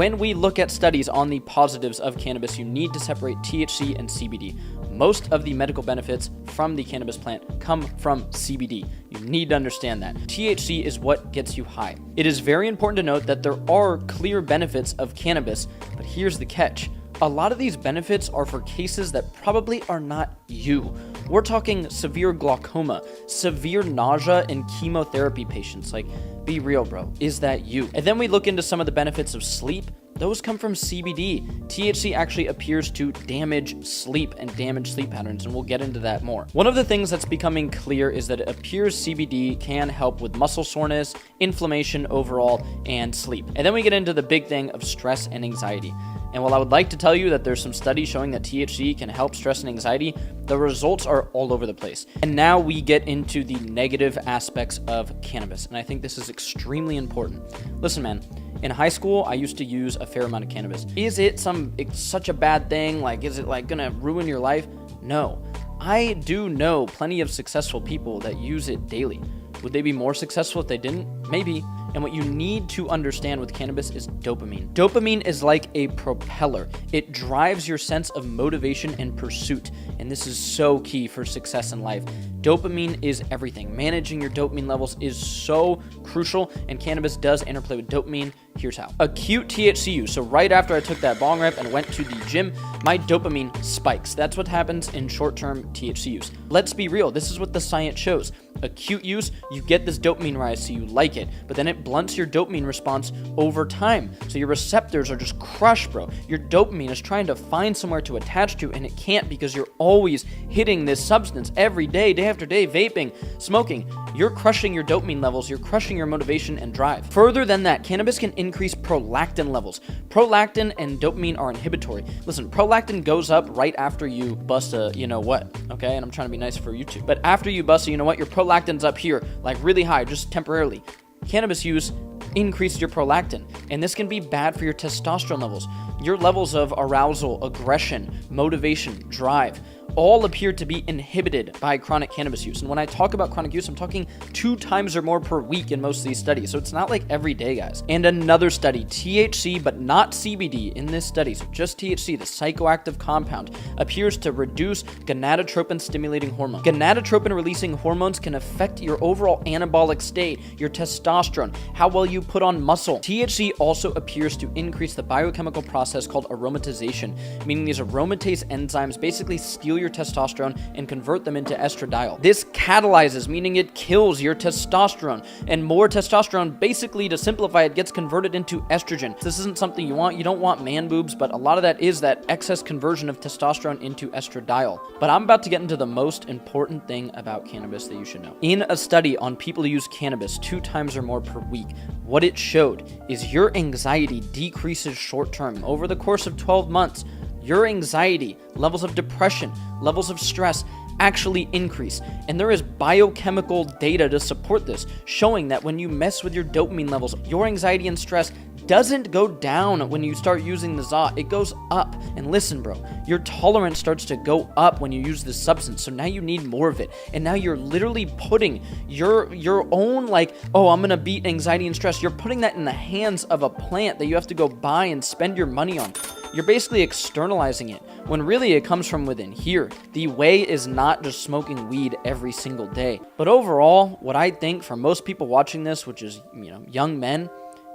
When we look at studies on the positives of cannabis, you need to separate THC and CBD. Most of the medical benefits from the cannabis plant come from CBD. You need to understand that. THC is what gets you high. It is very important to note that there are clear benefits of cannabis, but here's the catch. A lot of these benefits are for cases that probably are not you. We're talking severe glaucoma, severe nausea, and chemotherapy patients. Like, be real, bro. Is that you? And then we look into some of the benefits of sleep. Those come from CBD. THC actually appears to damage sleep and damage sleep patterns, and we'll get into that more. One of the things that's becoming clear is that it appears CBD can help with muscle soreness, inflammation overall, and sleep. And then we get into the big thing of stress and anxiety. And while I would like to tell you that there's some studies showing that THC can help stress and anxiety, the results are all over the place. And now we get into the negative aspects of cannabis, and I think this is extremely important. Listen, man, in high school, I used to use a fair amount of cannabis. Is it such a bad thing? Like, is it like gonna ruin your life? No. I do know plenty of successful people that use it daily. Would they be more successful if they didn't? Maybe. And what you need to understand with cannabis is dopamine. Dopamine is like a propeller. It drives your sense of motivation and pursuit. And this is so key for success in life. Dopamine is everything. Managing your dopamine levels is so crucial, and cannabis does interplay with dopamine. Here's how. Acute THC use. So right after I took that bong rip and went to the gym, my dopamine spikes. That's what happens in short-term THC use. Let's be real. This is what the science shows. Acute use, you get this dopamine rise, so you like it, but then it blunts your dopamine response over time. So your receptors are just crushed, bro. Your dopamine is trying to find somewhere to attach to, and it can't because you're always hitting this substance every day, day after day, vaping, smoking. You're crushing your dopamine levels, you're crushing your motivation and drive. Further than that, cannabis can increase prolactin levels. Prolactin and dopamine are inhibitory. Listen, prolactin goes up right after you bust a you-know-what, okay? And I'm trying to be nice for YouTube. But after you bust a you-know-what, your prolactin's up here, like really high, just temporarily. Cannabis use increases your prolactin, and this can be bad for your testosterone levels. Your levels of arousal, aggression, motivation, drive, all appear to be inhibited by chronic cannabis use. And when I talk about chronic use, I'm talking 2 times or more per week in most of these studies. So it's not like every day, guys. And another study, THC, but not CBD in this study, so just THC, the psychoactive compound, appears to reduce gonadotropin stimulating hormone. Gonadotropin releasing hormones can affect your overall anabolic state, your testosterone, how well you put on muscle. THC also appears to increase the biochemical process called aromatization, meaning these aromatase enzymes basically steal your testosterone and convert them into estradiol. This catalyzes, meaning it kills your testosterone, and more testosterone, basically to simplify it, gets converted into estrogen. This isn't something you want. You don't want man boobs, but a lot of that is that excess conversion of testosterone into estradiol. But I'm about to get into the most important thing about cannabis that you should know. In a study on people who use cannabis 2 times or more per week, what it showed is your anxiety decreases short term. Over the course of 12 months, your anxiety, levels of depression, levels of stress actually increase. And there is biochemical data to support this, showing that when you mess with your dopamine levels, your anxiety and stress doesn't go down when you start using the ZA, it goes up. And listen, bro, your tolerance starts to go up when you use this substance. So now you need more of it. And now you're literally putting your own, like, oh, I'm gonna beat anxiety and stress. You're putting that in the hands of a plant that you have to go buy and spend your money on. You're basically externalizing it, when really it comes from within here. The way is not just smoking weed every single day. But overall, what I think for most people watching this, which is, young men,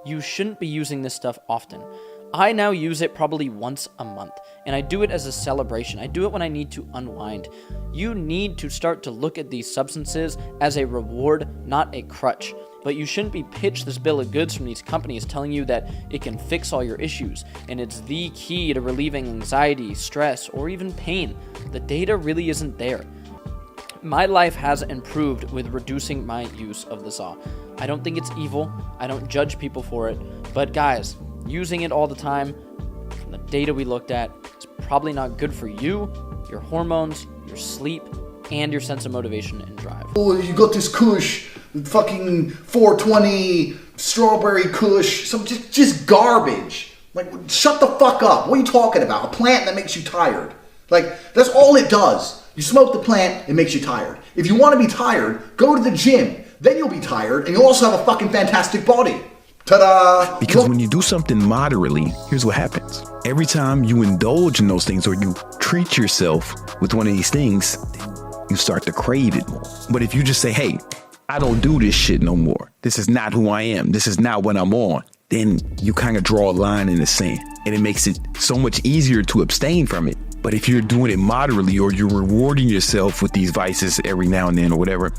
you shouldn't be using this stuff often. I now use it probably once a month, and I do it as a celebration. I do it when I need to unwind. You need to start to look at these substances as a reward, not a crutch. But you shouldn't be pitched this bill of goods from these companies telling you that it can fix all your issues, and it's the key to relieving anxiety, stress, or even pain. The data really isn't there. My life has improved with reducing my use of the ZA. I don't think it's evil. I don't judge people for it. But guys, using it all the time, from the data we looked at, is probably not good for you, your hormones, your sleep, and your sense of motivation and drive. Oh, you got this kush, fucking 420 strawberry kush, some just garbage. Like, shut the fuck up. What are you talking about? A plant that makes you tired. Like, that's all it does. You smoke the plant, it makes you tired. If you want to be tired, go to the gym. Then you'll be tired, and you'll also have a fucking fantastic body. Ta-da! Because when you do something moderately, here's what happens. Every time you indulge in those things or you treat yourself with one of these things, you start to crave it more. But if you just say, hey, I don't do this shit no more. This is not who I am. This is not what I'm on. Then you kind of draw a line in the sand, and it makes it so much easier to abstain from it. But if you're doing it moderately or you're rewarding yourself with these vices every now and then or whatever,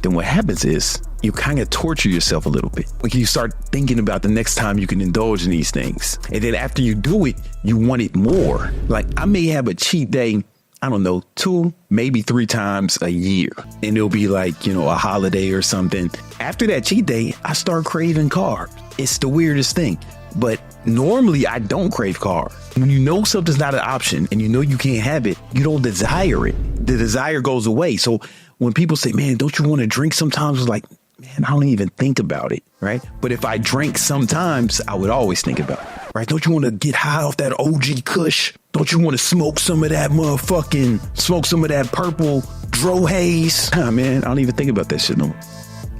then what happens is you kind of torture yourself a little bit. Like you start thinking about the next time you can indulge in these things. And then after you do it, you want it more. Like I may have a cheat day, I don't know, 2, maybe 3 times a year. And it'll be like, a holiday or something. After that cheat day, I start craving carbs. It's the weirdest thing. But normally I don't crave carbs. When you know something's not an option and you know you can't have it, you don't desire it. The desire goes away. So when people say, man, don't you want to drink sometimes? It's like, man, I don't even think about it, right? But if I drank sometimes, I would always think about it, right? Don't you want to get high off that OG Kush? Don't you want to smoke some of that purple Dro Haze? Nah, man, I don't even think about that shit no more.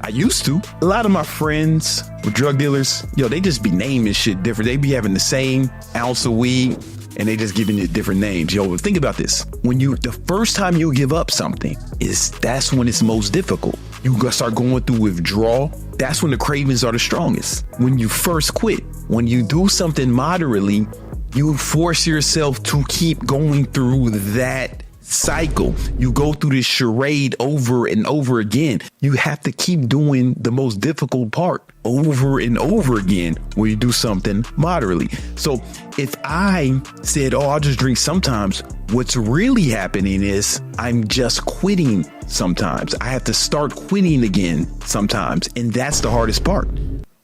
I used to. A lot of my friends with drug dealers, they just be naming shit different. They be having the same ounce of weed and they just giving it different names. Think about this. The first time you give up something that's when it's most difficult. You gonna start going through withdrawal. That's when the cravings are the strongest. When you first quit, when you do something moderately, you force yourself to keep going through that cycle. You go through this charade over and over again. You have to keep doing the most difficult part over and over again when you do something moderately. So if I said, I'll just drink sometimes, what's really happening is I'm just quitting sometimes. I have to start quitting again sometimes. And that's the hardest part.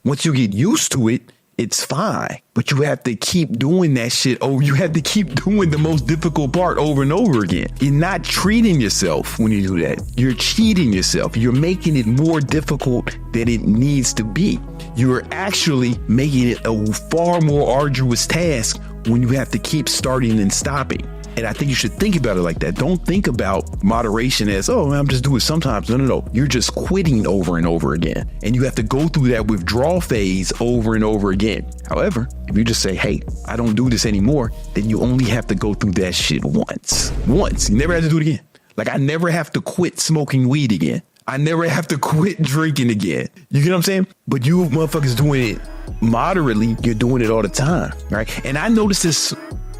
Once you get used to it, it's fine, but you have to keep doing that shit over. You have to keep doing the most difficult part over and over again. You're not treating yourself when you do that. You're cheating yourself. You're making it more difficult than it needs to be. You're actually making it a far more arduous task when you have to keep starting and stopping. And I think you should think about it like that. Don't think about moderation as, I'm just doing it sometimes. No. You're just quitting over and over again. And you have to go through that withdrawal phase over and over again. However, if you just say, hey, I don't do this anymore, then you only have to go through that shit once. You never have to do it again. Like I never have to quit smoking weed again. I never have to quit drinking again. You get what I'm saying? But you motherfuckers doing it moderately, you're doing it all the time, right? And I noticed this,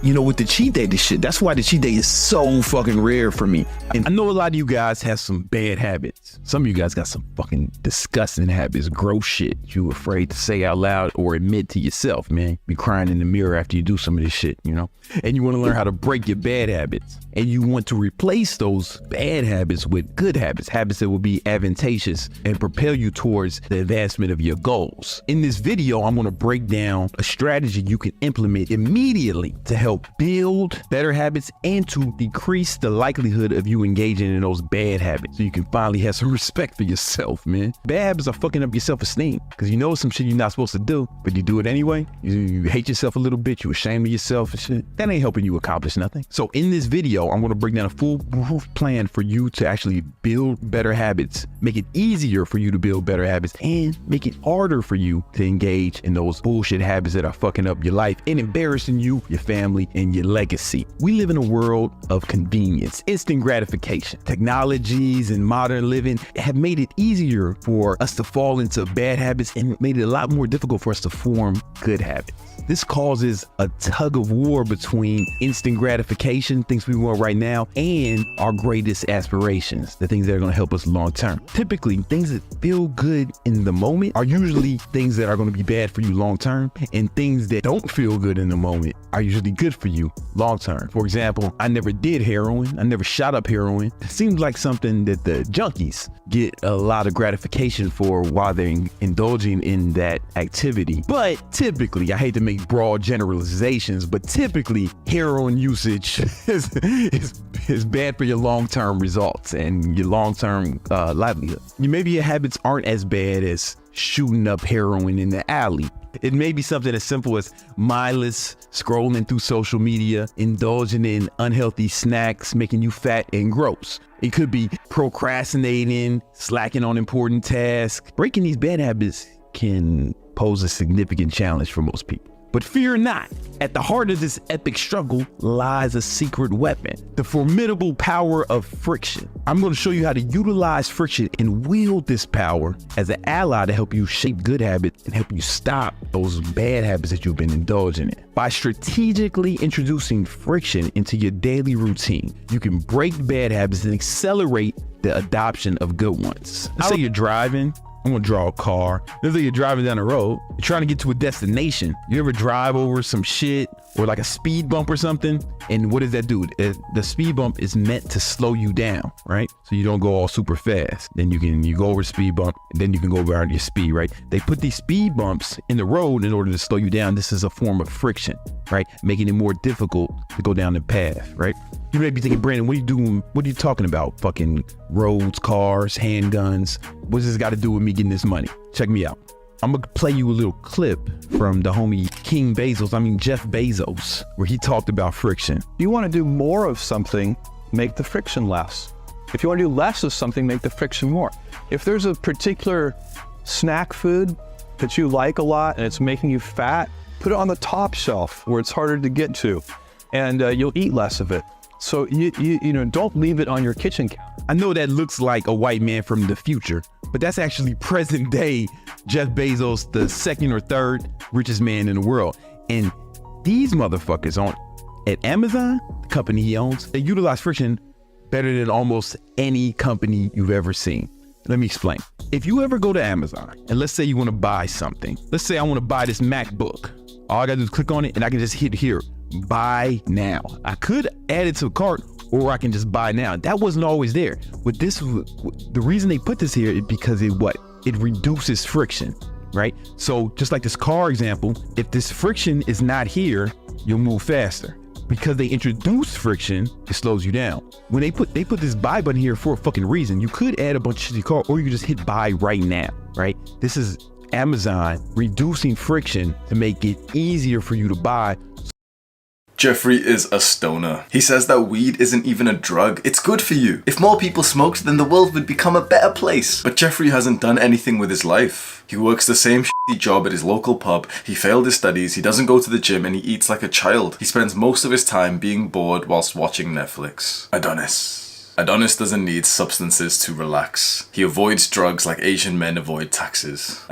with the cheat day, this shit. That's why the cheat day is so fucking rare for me. And I know a lot of you guys have some bad habits. Some of you guys got some fucking disgusting habits, gross shit you afraid to say out loud or admit to yourself, man. Be crying in the mirror after you do some of this shit, And you want to learn how to break your bad habits. And you want to replace those bad habits with good habits that will be advantageous and propel you towards the advancement of your goals. In this video, I'm going to break down a strategy you can implement immediately to help build better habits and to decrease the likelihood of you engaging in those bad habits so you can finally have some respect for yourself, man. Bad habits are fucking up your self-esteem because you know some shit you're not supposed to do, but you do it anyway. You hate yourself a little bit. You're ashamed of yourself and shit. That ain't helping you accomplish nothing. So in this video, I'm going to break down a foolproof plan for you to actually build better habits, make it easier for you to build better habits, and make it harder for you to engage in those bullshit habits that are fucking up your life and embarrassing you, your family, and your legacy. We live in a world of convenience, instant gratification. Technologies and modern living have made it easier for us to fall into bad habits and made it a lot more difficult for us to form good habits. This causes a tug of war between instant gratification, things we want right now, and our greatest aspirations, the things that are going to help us long term. Typically, things that feel good in the moment are usually things that are going to be bad for you long term, and things that don't feel good in the moment are usually good for you long term. For example, I never did heroin. I never shot up heroin. It seems like something that the junkies get a lot of gratification for while they're indulging in that activity. But typically, I hate to make broad generalizations, but typically heroin usage is bad for your long-term results and your long-term livelihood. Maybe your habits aren't as bad as shooting up heroin in the alley. It may be something as simple as mindless scrolling through social media, indulging in unhealthy snacks, making you fat and gross. It could be procrastinating, slacking on important tasks. Breaking these bad habits can pose a significant challenge for most people. But fear not, at the heart of this epic struggle lies a secret weapon, the formidable power of friction. I'm going to show you how to utilize friction and wield this power as an ally to help you shape good habits and help you stop those bad habits that you've been indulging in. By strategically introducing friction into your daily routine, you can break bad habits and accelerate the adoption of good ones. Let's say you're driving. I'm gonna draw a car. Let's say you're driving down the road, you're trying to get to a destination. You ever drive over some shit or like a speed bump or something? And what does that do? The speed bump is meant to slow you down, right? So you don't go all super fast. Then you go over the speed bump, and then you can go around your speed, right? They put these speed bumps in the road in order to slow you down. This is a form of friction, right? Making it more difficult to go down the path, right? You may be thinking, Brandon, what are you doing? What are you talking about? Fucking roads, cars, handguns. What's this got to do with me getting this money? Check me out. I'm gonna play you a little clip from the homie Jeff Bezos, where he talked about friction. If you want to do more of something, make the friction less. If you want to do less of something, make the friction more. If there's a particular snack food that you like a lot and it's making you fat, put it on the top shelf where it's harder to get to, and you'll eat less of it. So you know, don't leave it on your kitchen counter. I know that looks like a white man from the future, but that's actually present day Jeff Bezos, the second or third richest man in the world. And these motherfuckers at Amazon, the company he owns, they utilize friction better than almost any company you've ever seen. Let me explain. If you ever go to Amazon and let's say you want to buy something, let's say I want to buy this MacBook. All I gotta do is click on it and I can just hit here, buy now. I could add it to a cart or I can just buy now. That wasn't always there. With this, the reason they put this here is because it reduces friction, right? So just like this car example, if this friction is not here, you'll move faster. Because they introduce friction, it slows you down. When they put this buy button here for a fucking reason. You could add a bunch of shit to your car or you could just hit buy right now, right? This is Amazon reducing friction to make it easier for you to buy. Jeffrey is a stoner. He says that weed isn't even a drug, it's good for you. If more people smoked, then the world would become a better place. But Jeffrey hasn't done anything with his life. He works the same shitty job at his local pub, he failed his studies, he doesn't go to the gym, and he eats like a child. He spends most of his time being bored whilst watching Netflix. Adonis doesn't need substances to relax. He avoids drugs like Asian men avoid taxes.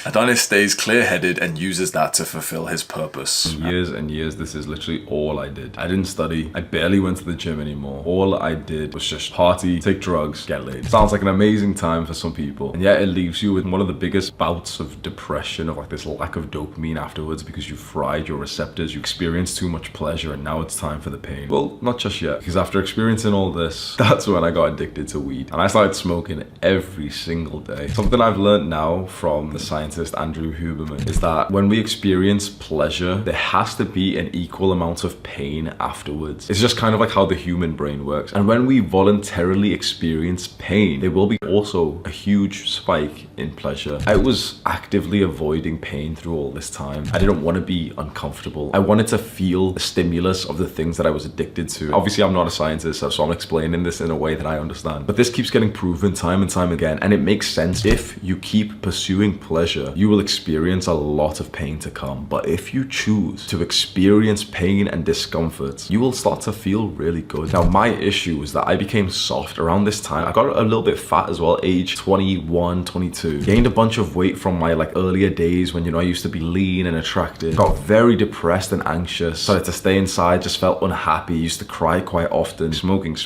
Adonis stays clear-headed and uses that to fulfill his purpose. For years and years, this is literally all I did. I didn't study. I barely went to the gym anymore. All I did was just party, take drugs, get laid. Sounds like an amazing time for some people. And yet it leaves you with one of the biggest bouts of depression, of like this lack of dopamine afterwards because you fried your receptors, you experienced too much pleasure, and now it's time for the pain. Well, not just yet. Because after experiencing all this, that's when I got addicted to weed. And I started smoking every single day. Something I've learned now from the scientist Andrew Huberman is that when we experience pleasure, there has to be an equal amount of pain afterwards. It's just kind of like how the human brain works. And when we voluntarily experience pain, there will be also a huge spike in pleasure. I was actively avoiding pain through all this time. I didn't want to be uncomfortable. I wanted to feel the stimulus of the things that I was addicted to. Obviously, I'm not a scientist, so I'm explaining this in a way that I understand. But this keeps getting proven time and time again, and it makes sense. If you keep pursuing pleasure, you will experience a lot of pain to come. But if you choose to experience pain and discomfort, you will start to feel really good. Now, my issue was that I became soft around this time. I got a little bit fat as well, age 21, 22. Gained a bunch of weight from my earlier days when, I used to be lean and attractive. Got very depressed and anxious. Started to stay inside, just felt unhappy. Used to cry quite often. Smoking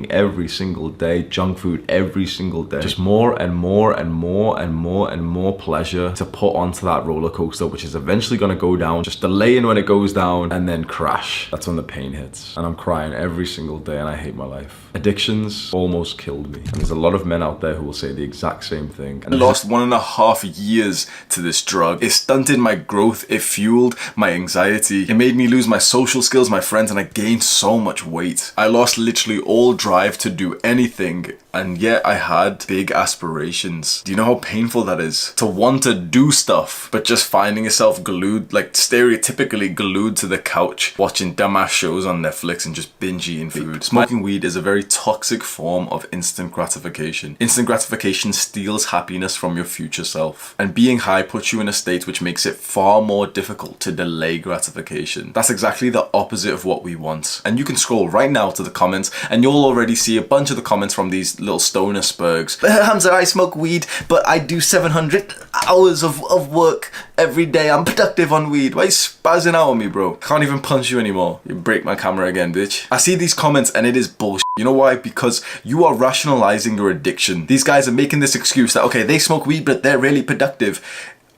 every single day. Junk food every single day. Just more and more and more and more and more pleasure to put onto that roller coaster, which is eventually going to go down, just delaying when it goes down and then crash. That's when the pain hits. And I'm crying every single day and I hate my life. Addictions almost killed me. And there's a lot of men out there who will say the exact same thing. I lost 1.5 years to this drug. It stunted my growth. It fueled my anxiety. It made me lose my social skills, my friends, and I gained so much weight. I lost literally all drive to do anything, and yet I had big aspirations. Do you know how painful that is? ways to want to do stuff, but just finding yourself glued, like stereotypically glued to the couch, watching dumbass shows on Netflix and just binge eating food. Smoking weed is a very toxic form of instant gratification. Instant gratification steals happiness from your future self, and being high puts you in a state which makes it far more difficult to delay gratification. That's exactly the opposite of what we want. And you can scroll right now to the comments and you'll already see a bunch of the comments from these little stoner spurgs. Hamza, I smoke weed, but I do 700 hours of work every day. I'm productive on weed. Why are you spazzing out on me, bro? Can't even punch you anymore. You break my camera again, bitch. I see these comments and it is bullshit. You know why? Because you are rationalizing your addiction. These guys are making this excuse that, okay, they smoke weed, but they're really productive.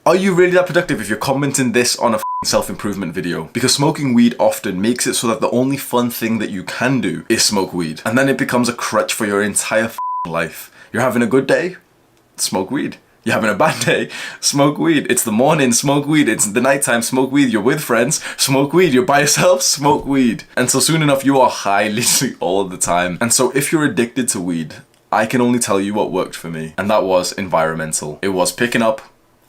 Are you really that productive if you're commenting this on a self-improvement video? Because smoking weed often makes it so that the only fun thing that you can do is smoke weed. And then it becomes a crutch for your entire life. You're having a good day? Smoke weed. You're having a bad day? Smoke weed. It's the morning, smoke weed. It's the nighttime, smoke weed. You're with friends, smoke weed. You're by yourself, smoke weed. And so soon enough, you are high literally all the time. And so if you're addicted to weed, I can only tell you what worked for me. And that was environmental. It was picking up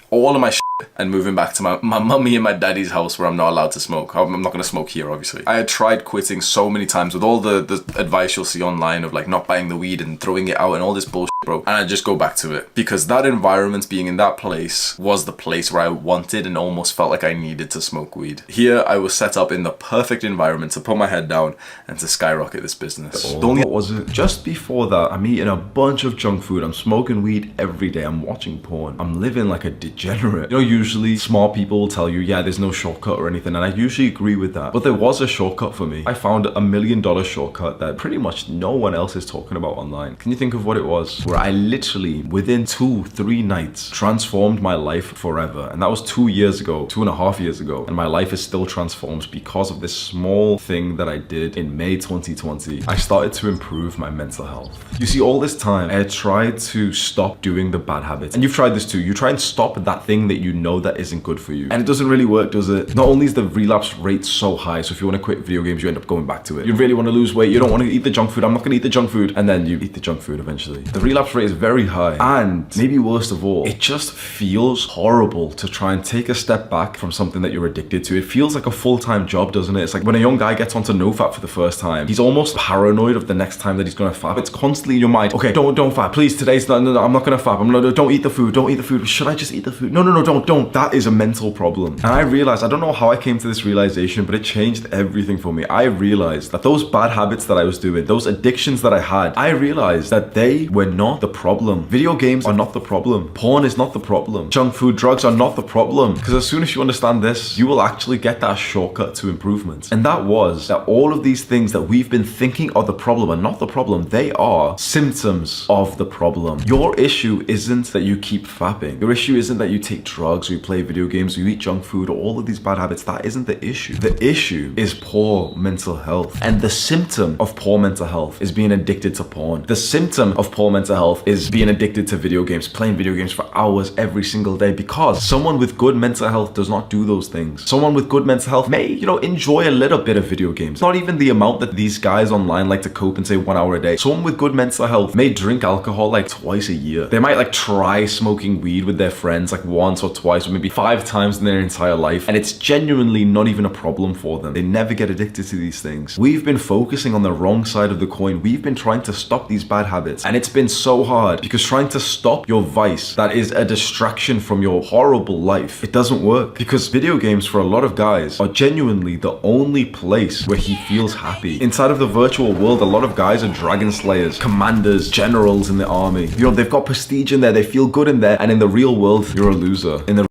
all of my shit and moving back to my mummy and my daddy's house where I'm not allowed to smoke. I'm not going to smoke here, obviously. I had tried quitting so many times with all the advice you'll see online of like not buying the weed and throwing it out and all this bullshit, bro. And I just go back to it because that environment, being in that place, was the place where I wanted and almost felt like I needed to smoke weed. Here, I was set up in the perfect environment to put my head down and to skyrocket this business. What was it? Just before that, I'm eating a bunch of junk food. I'm smoking weed every day. I'm watching porn. I'm living like a degenerate. You know, usually smart people will tell you, yeah, there's no shortcut or anything, and I usually agree with that. But there was a shortcut for me. I found $1 million shortcut that pretty much no one else is talking about online. Can you think of what it was? Where I literally, within 2-3 nights, transformed my life forever. And that was 2 years ago, 2.5 years ago. And my life is still transformed because of this small thing that I did in May 2020. I started to improve my mental health. You see, all this time, I had tried to stop doing the bad habits. And you've tried this too. You try and stop that thing that you know that isn't good for you. And it doesn't really work, does it? Not only is the relapse rate so high, so if you want to quit video games, you end up going back to it. You really want to lose weight, you don't want to eat the junk food, I'm not going to eat the junk food. And then you eat the junk food eventually. The relapse rate is very high. And maybe worst of all, it just feels horrible to try and take a step back from something that you're addicted to. It feels like a full-time job, doesn't it? It's like when a young guy gets onto NoFap for the first time, he's almost paranoid of the next time that he's going to fap. It's constantly in your mind, okay, don't fap, please, today's not, no, I'm not going to fap, don't eat the food, don't eat the food. Should I just eat the food? No, don't. That is a mental problem. And I realized, I don't know how I came to this realization, but it changed everything for me. I realized that those bad habits that I was doing, those addictions that I had, I realized that they were not the problem. Video games are not the problem. Porn is not the problem. Junk food, drugs are not the problem. Because as soon as you understand this, you will actually get that shortcut to improvement. And that was that all of these things that we've been thinking are the problem are not the problem. They are symptoms of the problem. Your issue isn't that you keep fapping. Your issue isn't that you take drugs or you play video games or you eat junk food or all of these bad habits. That isn't the issue. The issue is poor mental health. And the symptom of poor mental health is being addicted to porn. The symptom of poor mental health is being addicted to video games, playing video games for hours every single day, because someone with good mental health does not do those things. Someone with good mental health may, enjoy a little bit of video games. Not even the amount that these guys online like to cope and say 1 hour a day. Someone with good mental health may drink alcohol like twice a year. They might like try smoking weed with their friends like once or twice or maybe 5 times in their entire life, and it's genuinely not even a problem for them. They never get addicted to these things. We've been focusing on the wrong side of the coin. We've been trying to stop these bad habits, and it's been so hard because trying to stop your vice that is a distraction from your horrible life, it doesn't work, because video games for a lot of guys are genuinely the only place where he feels happy. Inside of the virtual world, a lot of guys are dragon slayers, commanders, generals in the army. They've got prestige in there, they feel good in there, and in the real world, you're a loser. In